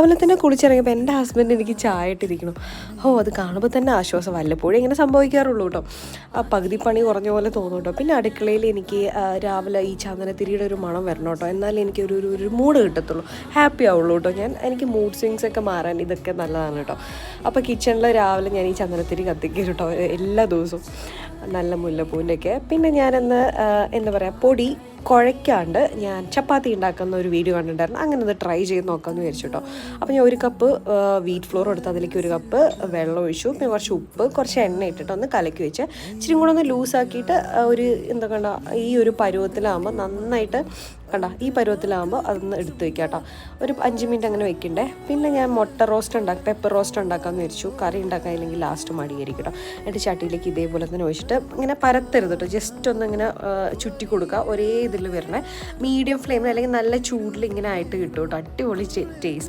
രാവിലെ തന്നെ കുളിച്ചിറങ്ങിയപ്പോൾ എൻ്റെ ഹസ്ബൻഡ് എനിക്ക് ചായ ഇട്ടിരിക്കണം. അത് കാണുമ്പോൾ തന്നെ ആശ്വാസം. വല്ലപ്പോഴും ഇങ്ങനെ സംഭവിക്കാറുള്ളൂ കേട്ടോ. പകുതി പണി കുറഞ്ഞ പോലെ തോന്നും കേട്ടോ. പിന്നെ അടുക്കളയിൽ എനിക്ക് രാവിലെ ഈ ചന്ദനത്തിരിയുടെ ഒരു മണം വരണം കേട്ടോ. എന്നാലേ എനിക്ക് ഒരു മൂഡ് കിട്ടത്തുള്ളൂ, ഹാപ്പി ആവുള്ളൂ കേട്ടോ. എനിക്ക് മൂഡ് സ്വിങ്സ് ഒക്കെ മാറാൻ ഇതൊക്കെ നല്ലതാണ് കേട്ടോ. അപ്പോൾ കിച്ചണിൽ രാവിലെ ഞാൻ ഈ ചന്ദനത്തിരി കത്തിക്കും കേട്ടോ, എല്ലാ ദിവസവും. നല്ല മുല്ലപ്പൂവിൻ്റെയൊക്കെ. പിന്നെ ഞാനന്ന് എന്താ പറയുക, പൊടി കുഴയ്ക്കാണ്ട് ഞാൻ ചപ്പാത്തി ഉണ്ടാക്കുന്ന ഒരു വീഡിയോ കണ്ടിട്ടുണ്ടായിരുന്നു. അങ്ങനെ അത് ട്രൈ ചെയ്ത് നോക്കാമെന്ന് വിചാരിച്ചു കേട്ടോ. അപ്പോൾ ഞാൻ 1 കപ്പ് വീറ്റ് ഫ്ലോർ എടുത്ത് അതിലേക്ക് 1 കപ്പ് വെള്ളം ഒഴിച്ചു. പിന്നെ കുറച്ച് ഉപ്പ്, കുറച്ച് എണ്ണ ഇട്ടിട്ട് ഒന്ന് കലക്കി വെച്ച് ഇച്ചിരി കൂടെ ഒന്ന് ലൂസാക്കിയിട്ട് ഒരു എന്താ കണ്ട ഈ ഒരു പരുവത്തിലാകുമ്പോൾ നന്നായിട്ട് ഈ പരുവത്തിലാകുമ്പോൾ അതൊന്ന് എടുത്ത് വെക്കാം കേട്ടോ. ഒരു 5 മിനിറ്റ് അങ്ങനെ വെക്കണ്ടേ. പിന്നെ ഞാൻ പെപ്പർ റോസ്റ്റ് ഉണ്ടാക്കാമെന്ന് വിചാരിച്ചു. കറി ഉണ്ടാക്കാനില്ലെങ്കിൽ ലാസ്റ്റ് മടിയായിരിക്കും കേട്ടോ. എന്നിട്ട് ചട്ടിയിലേക്ക് ഇതേപോലെ തന്നെ ഒഴിച്ചിട്ട് ഇങ്ങനെ പരത്തരുത് കേട്ടോ, ജസ്റ്റ് ഒന്ന് ഇങ്ങനെ ചുറ്റി കൊടുക്കുക. ഒരേ ഇതിൽ വരണേ, മീഡിയം ഫ്ലെയിമിൽ അല്ലെങ്കിൽ നല്ല ചൂടിൽ ഇങ്ങനെ ആയിട്ട് കിട്ടും കേട്ടോ. അടിപൊളി ടേസ്റ്റ്.